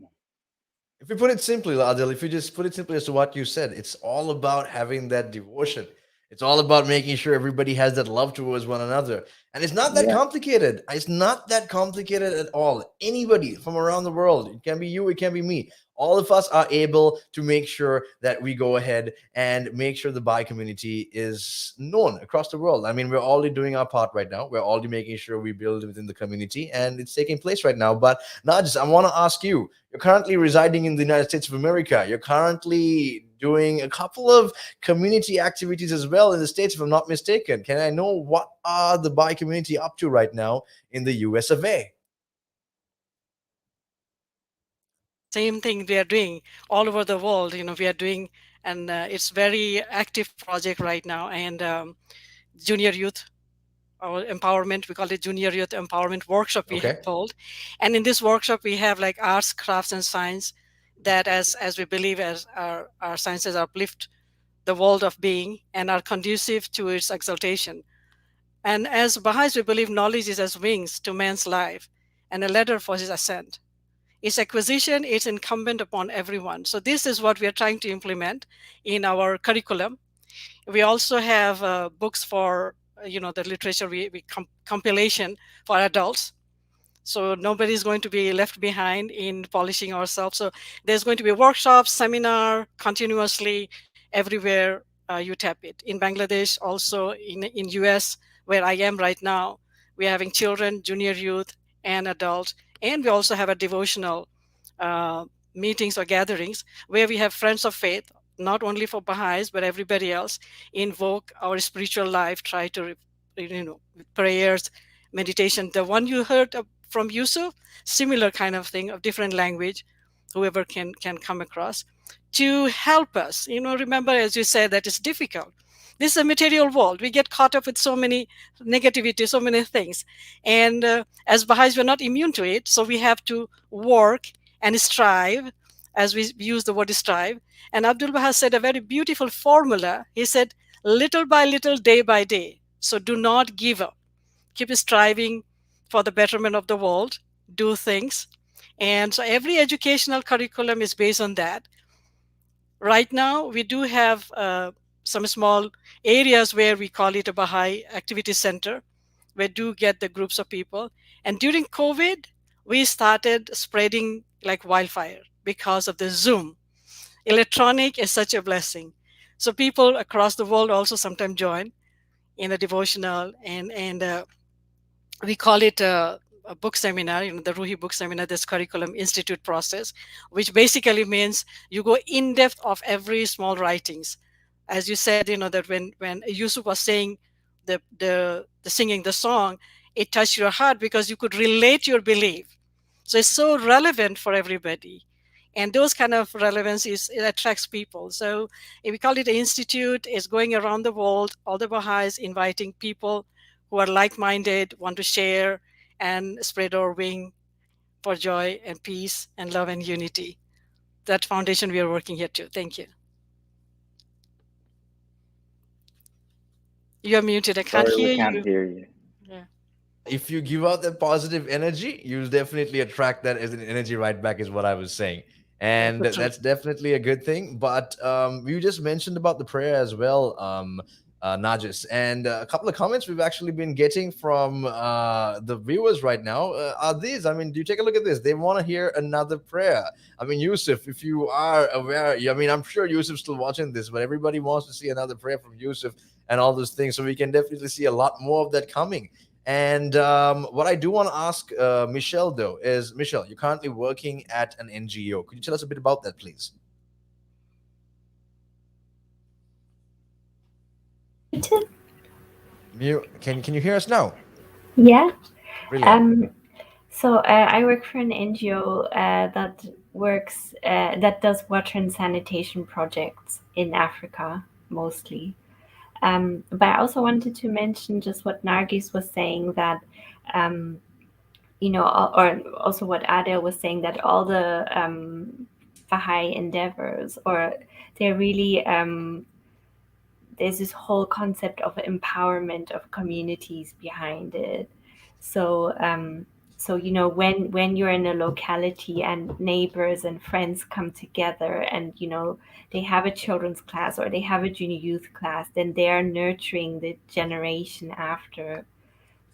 if we put it simply, Adil, if you just put it simply as to what you said, it's all about having that devotion. It's all about making sure everybody has that love towards one another. And it's not that Yeah, complicated. It's not that complicated at all. Anybody from around the world, it can be you, it can be me. All of us are able to make sure that we go ahead and make sure the Baha'i community is known across the world. I mean, we're already doing our part right now. We're already making sure we build within the community, and it's taking place right now. But Najis, I want to ask you, you're currently residing in the United States of America. You're currently doing a couple of community activities as well in the States, if I'm not mistaken. Can I know what are the Baha'i community up to right now in the US of A? Same thing we are doing all over the world. We are doing, and it's very active project right now. And junior youth or empowerment, we call it junior youth empowerment workshop we have Okay. called. And in this workshop we have like arts, crafts, and science, that as we believe as our sciences uplift the world of being and are conducive to its exaltation. And as Baha'is, we believe knowledge is as wings to man's life and a ladder for his ascent. Its acquisition is incumbent upon everyone. So this is what we are trying to implement in our curriculum. We also have books for the literature compilation for adults, so nobody is going to be left behind in polishing ourselves. So there's going to be workshops, seminar continuously everywhere you tap it. In Bangladesh, also in US, where I am right now, We're having children, junior youth, and adult. And we also have a devotional uh, meetings or gatherings where we have friends of faith, not only for Baha'is, but everybody else, invoke our spiritual life, try to, with prayers, meditation. The one you heard from Yusuf, similar kind of thing of different language, whoever can come across to help us. Remember, as you said, that it's difficult. This is a material world. We get caught up with so many negativity, so many things. And as Baha'is, we're not immune to it. So we have to work and strive, as we use the word strive. And Abdu'l-Bahá said a very beautiful formula. He said, little by little, day by day. So do not give up. Keep striving for the betterment of the world. Do things. And so every educational curriculum is based on that. Right now, we do have some small areas where we call it a Baha'i Activity Center, where do get the groups of people. And during COVID, we started spreading like wildfire because of the Zoom. Electronic is such a blessing. So people across the world also sometimes join in a devotional, and we call it a book seminar, the Ruhi book seminar, this curriculum institute process, which basically means you go in depth of every small writings. As you said, that when Yusuf was saying the singing the song, it touched your heart because you could relate your belief. So it's so relevant for everybody. And those kind of relevance it attracts people. So if we call it an institute, it's going around the world, all the Baha'is, inviting people who are like-minded, want to share and spread our wing for joy and peace and love and unity. That foundation we are working here too. Thank you. You are muted. I can't Sorry, we hear can't you. hear you. Yeah. If you give out that positive energy, you'll definitely attract that as an energy right back, is what I was saying. That's And the truth. that's definitely a good thing. But you just mentioned about the prayer as well, Najis. And a couple of comments we've actually been getting from the viewers right now are these. I mean, do you take a look at this? They want to hear another prayer. I mean, Yusuf, if you are aware, I mean, I'm sure Yusuf's still watching this, but everybody wants to see another prayer from Yusuf and all those things. So we can definitely see a lot more of that coming. And what I do want to ask Michelle, though, is Michelle, you're currently working at an NGO. Could you tell us a bit about that, please? Can you hear us now? Yeah. Brilliant. So I work for an NGO that works that does water and sanitation projects in Africa mostly. But I also wanted to mention just what Nargis was saying, that or also what Adel was saying, that all the Baha'i endeavors, or they're really there's this whole concept of empowerment of communities behind it. So when you're in a locality and neighbors and friends come together, and they have a children's class or they have a junior youth class, then they are nurturing the generation after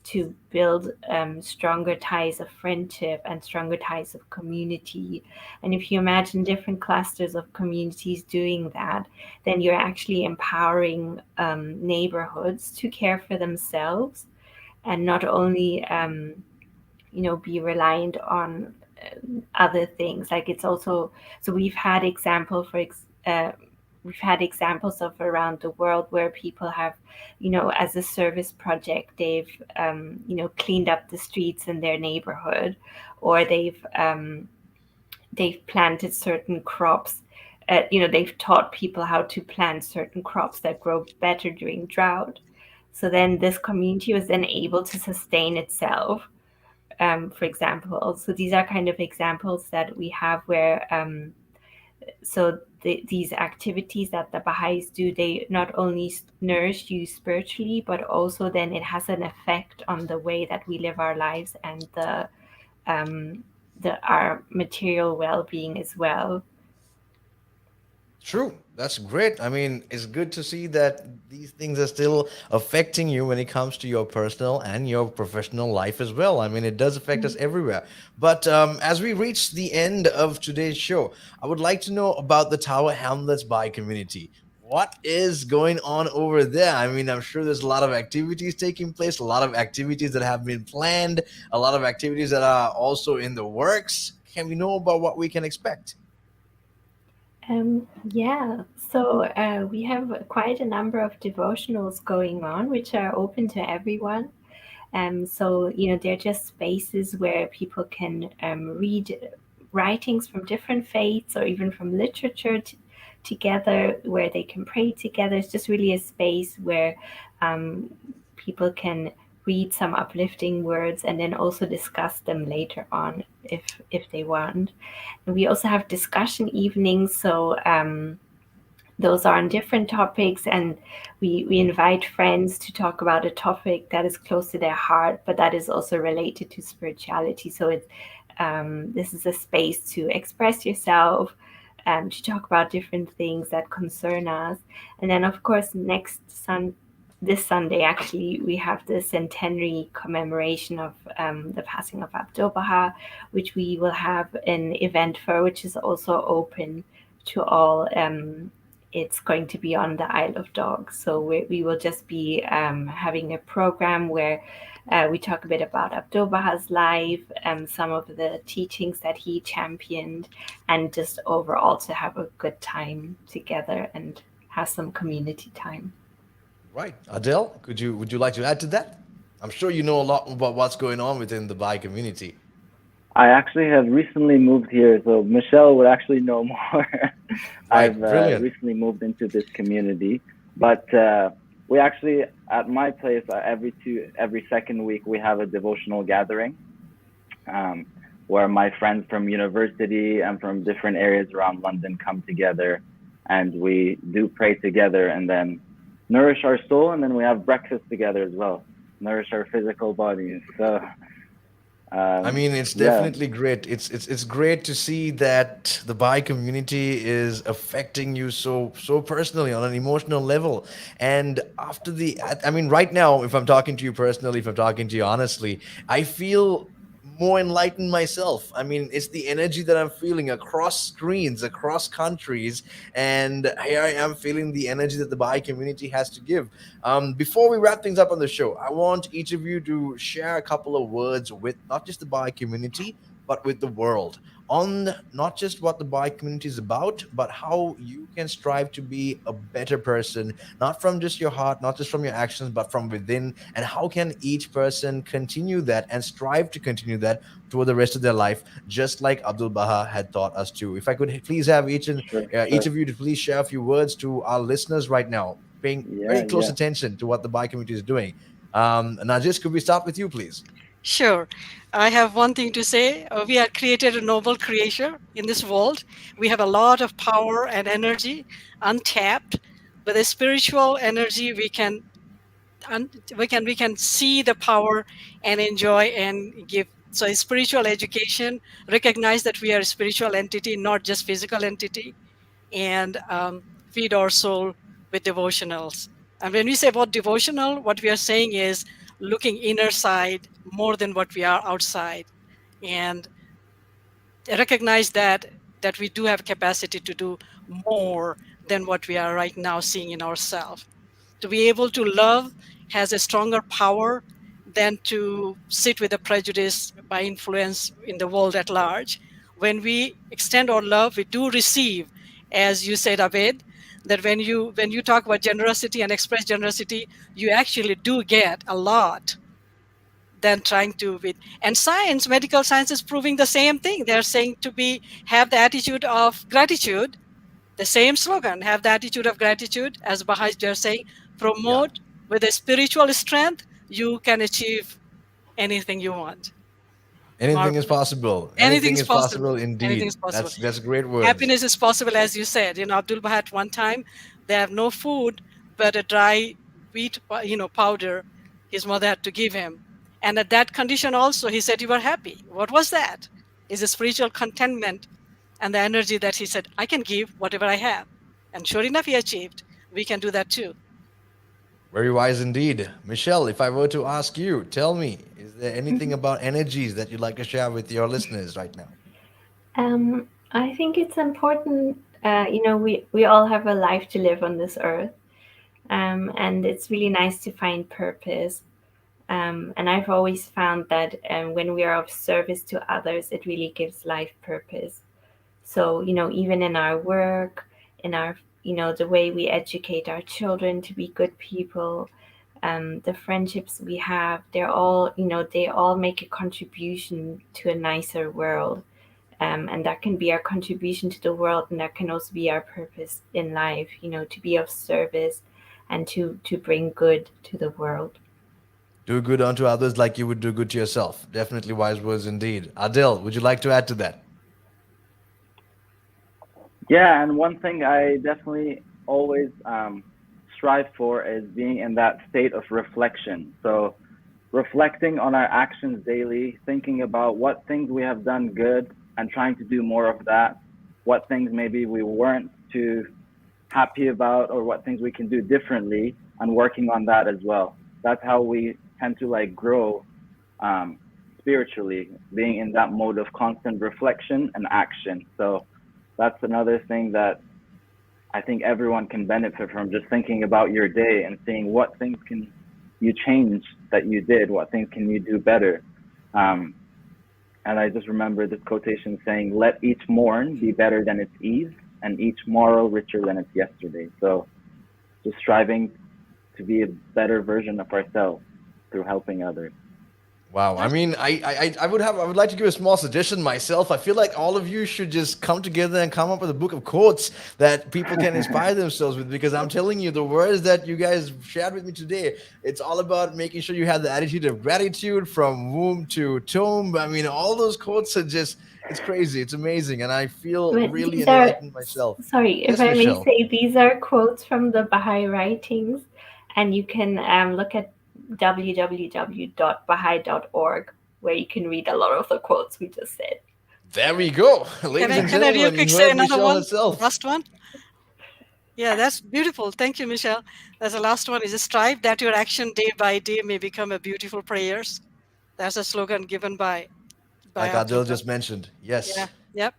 to build stronger ties of friendship and stronger ties of community. And if you imagine different clusters of communities doing that, then you're actually empowering neighborhoods to care for themselves, and not only be reliant on other things. Like, it's also, so we've had examples of around the world where people have, as a service project, they've cleaned up the streets in their neighborhood, or they've planted certain crops. They've taught people how to plant certain crops that grow better during drought. So then this community was then able to sustain itself, for example. So these are kind of examples that we have where these activities that the Baha'is do, they not only nourish you spiritually, but also then it has an effect on the way that we live our lives and our material well-being as well. True. That's great. I mean, it's good to see that these things are still affecting you when it comes to your personal and your professional life as well. I mean, it does affect us everywhere. But as we reach the end of today's show, I would like to know about the Tower Hamlets Bai community. what is going on over there? I mean, I'm sure there's a lot of activities taking place, a lot of activities that have been planned, a lot of activities that are also in the works. Can we know about what we can expect? Yeah, so we have quite a number of devotionals going on, which are open to everyone. So, they're just spaces where people can read writings from different faiths or even from literature together, where they can pray together. It's just really a space where um, people can read some uplifting words and then also discuss them later on if they want. And we also have discussion evenings. So, those are on different topics, and we invite friends to talk about a topic that is close to their heart but that is also related to spirituality. So it's this is a space to express yourself, to talk about different things that concern us. And then of course this Sunday actually we have the centenary commemoration of the passing of Abdu'l-Bahá, which we will have an event for, which is also open to all. It's going to be on the Isle of Dogs. So we will just be having a program where we talk a bit about Abdu'l-Bahā's life, some of the teachings that he championed, and just overall to have a good time together and have some community time. Right. Adele, would you like to add to that? I'm sure you know a lot about what's going on within the Baha'i community. I actually have recently moved here, so Michelle would actually know more. Right. I've Brilliant. recently moved into this community, but we actually at my place every second week we have a devotional gathering, um, where my friends from university and from different areas around London come together, and we do pray together, and then nourish our soul, and then we have breakfast together as well, nourish our physical bodies. So I mean, it's yeah, definitely great. It's great to see that the Baha'i community is affecting you so personally on an emotional level. And after I mean, right now, if I'm talking to you personally, if I'm talking to you honestly, I feel more enlightened myself. I mean, it's the energy that I'm feeling across screens, across countries, and here I am feeling the energy that the Baha'i community has to give. Before we wrap things up on the show, I want each of you to share a couple of words with not just the Baha'i community, but with the world on not just what the Baha'i community is about, but how you can strive to be a better person, not from just your heart, not just from your actions, but from within. And how can each person continue that and strive to continue that toward the rest of their life, just like Abdul Baha had taught us to. If I could please have sure, each sure. of you to please share a few words to our listeners right now, paying Yeah, very close yeah. attention to what the Baha'i community is doing. Najis, could we start with you, please? Sure. I have one thing to say. We are created a noble creature in this world. We have a lot of power and energy untapped. With a spiritual energy, un- we can see the power and enjoy and give. So, spiritual education recognize that we are a spiritual entity, not just physical entity, and feed our soul with devotionals. And when we say about devotional, what we are saying is looking inner side more than what we are outside, and recognize that we do have capacity to do more than what we are right now seeing in ourselves. To be able to love has a stronger power than to sit with a prejudice by influence in the world at large. When we extend our love, we do receive, as you said, Abed, that when you talk about generosity and express generosity, you actually do get a lot than trying to with. And science, medical science is proving the same thing. They're saying to be have the attitude of gratitude, the same slogan, have the attitude of gratitude, as Baha'is are saying, Yeah. promote with a spiritual strength, you can achieve anything you want. Anything is Marvelous. possible. Anything Anything is is possible possible. Anything indeed. is possible. That's great words. Happiness is possible, as you said. Abdul-Bahá at one time, they have no food but a dry wheat, powder his mother had to give him. And at that condition also, he said, you were happy. What was that? Is a spiritual contentment and the energy that he said, I can give whatever I have. And sure enough, he achieved. We can do that too. Very wise indeed. Michelle, if I were to ask you, tell me, is there anything Mhm. about energies that you'd like to share with your listeners right now? I think it's important we all have a life to live on this earth, and it's really nice to find purpose. And I've always found that when we are of service to others, it really gives life purpose. So, even in our work, in our, the way we educate our children to be good people, the friendships we have, they all make a contribution to a nicer world. And that can be our contribution to the world, and that can also be our purpose in life, to be of service and to bring good to the world. Do good unto others like you would do good to yourself. Definitely wise words indeed. Adil, would you like to add to that? Yeah, and one thing I definitely always strive for is being in that state of reflection. So, reflecting on our actions daily, thinking about what things we have done good and trying to do more of that, what things maybe we weren't too happy about, or what things we can do differently, and working on that as well. That's how we tend to like grow um, spiritually, being in that mode of constant reflection and action. So that's another thing that I think everyone can benefit from, just thinking about your day and seeing what things can you change that you did, what things can you do better. Um, and I just remember this quotation saying, "Let each morn be better than its eve, and each morrow richer than its yesterday." So just striving to be a better version of ourselves through helping others. Wow. I mean, I would like to give a small suggestion myself. I feel like all of you should just come together and come up with a book of quotes that people can inspire themselves with, because I'm telling you, the words that you guys shared with me today, it's all about making sure you have the attitude of gratitude from womb to tomb. I mean, all those quotes are just, it's crazy. It's amazing. And I feel But really these are, enlightened myself. sorry, if Yes, I may Michelle. say, these are quotes from the Baha'i writings, and you can look at www.baha'i.org, where you can read a lot of the quotes we just said. There we go. Can Ladies I and can I real gentlemen, you quick say heard another Michelle one? herself. Last one. Yeah, that's beautiful. Thank you, Michelle. That's the last one. Is strive that your action day by day may become a beautiful prayers. That's a slogan given by Like Adil Abdul. just mentioned. Yeah. Yes. Yep. You got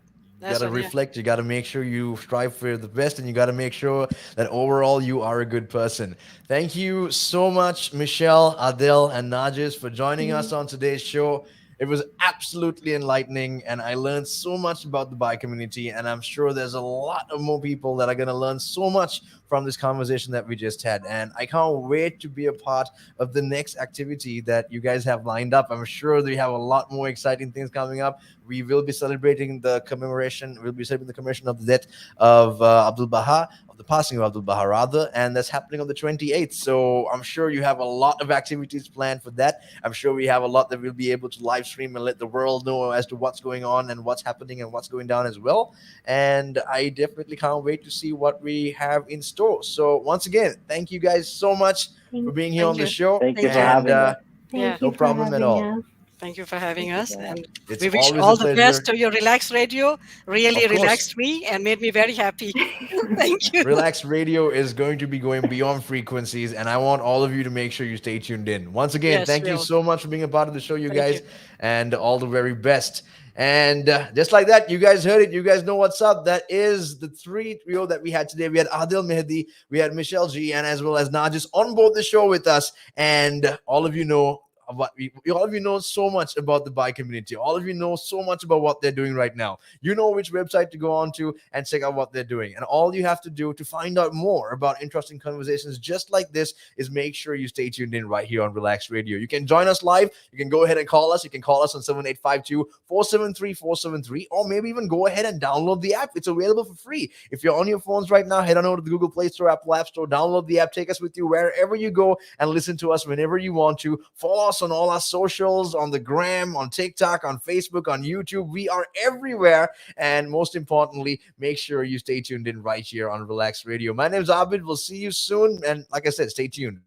That's to one. Yeah. reflect. You got to make sure you strive for the best, and you got to make sure that overall you are a good person. Thank you so much, Michelle, Adil, and Najis, for joining us Mm. on today's show. It was absolutely enlightening, and I learned so much about the bi community. And I'm sure there's a lot of more people that are going to learn so much from this conversation that we just had. And I can't wait to be a part of the next activity that you guys have lined up. I'm sure they have a lot more exciting things coming up. We will be celebrating the commemoration. We'll be celebrating the commemoration of the death of Abdu'l-Bahá, of the passing of Abdu'l-Bahá rather, and that's happening on the 28th. So I'm sure you have a lot of activities planned for that. I'm sure we have a lot that we'll be able to live stream and let the world know as to what's going on and what's happening and what's going down as well. And I definitely can't wait to see what we have in store. So once again, thank you guys so much for Thank, being here on Thank the you. show, Thank you Thank for you. and having us. Yeah. thank no you for problem at having all. us. Thank you for having Thank you us. for And having us. It's we wish always a all the best pleasure. to your Relax Radio. Really Of course. relaxed me and made me very happy. Thank you. Relax Radio is going to be going beyond frequencies, and I want all of you to make sure you stay tuned in. Once again, Yes, thank you Will. so much for being a part of the show, you Thank you. guys, and all the very best. And just like that, you guys heard it. You guys know what's up. That is the trio that we had today. We had Adil Mehdi, we had Michelle G, and as well as Najis on board the show with us. And all of you know what all of you know so much about the bi community. All of you know so much about what they're doing right now. You know which website to go on to and check out what they're doing. And all you have to do to find out more about interesting conversations just like this is make sure you stay tuned in right here on Relax Radio. You can join us live. You can go ahead and call us. You can call us on 7852-473-473, or maybe even go ahead and download the app. It's available for free. If you're on your phones right now, head on over to the Google Play Store, Apple App Store, download the app, take us with you wherever you go, and listen to us whenever you want to. Follow us on all our socials, on the gram, on TikTok, on Facebook, on YouTube. We are everywhere. And most importantly, make sure you stay tuned in right here on Relax Radio. My name is Abid. We'll see you soon. And like I said, stay tuned.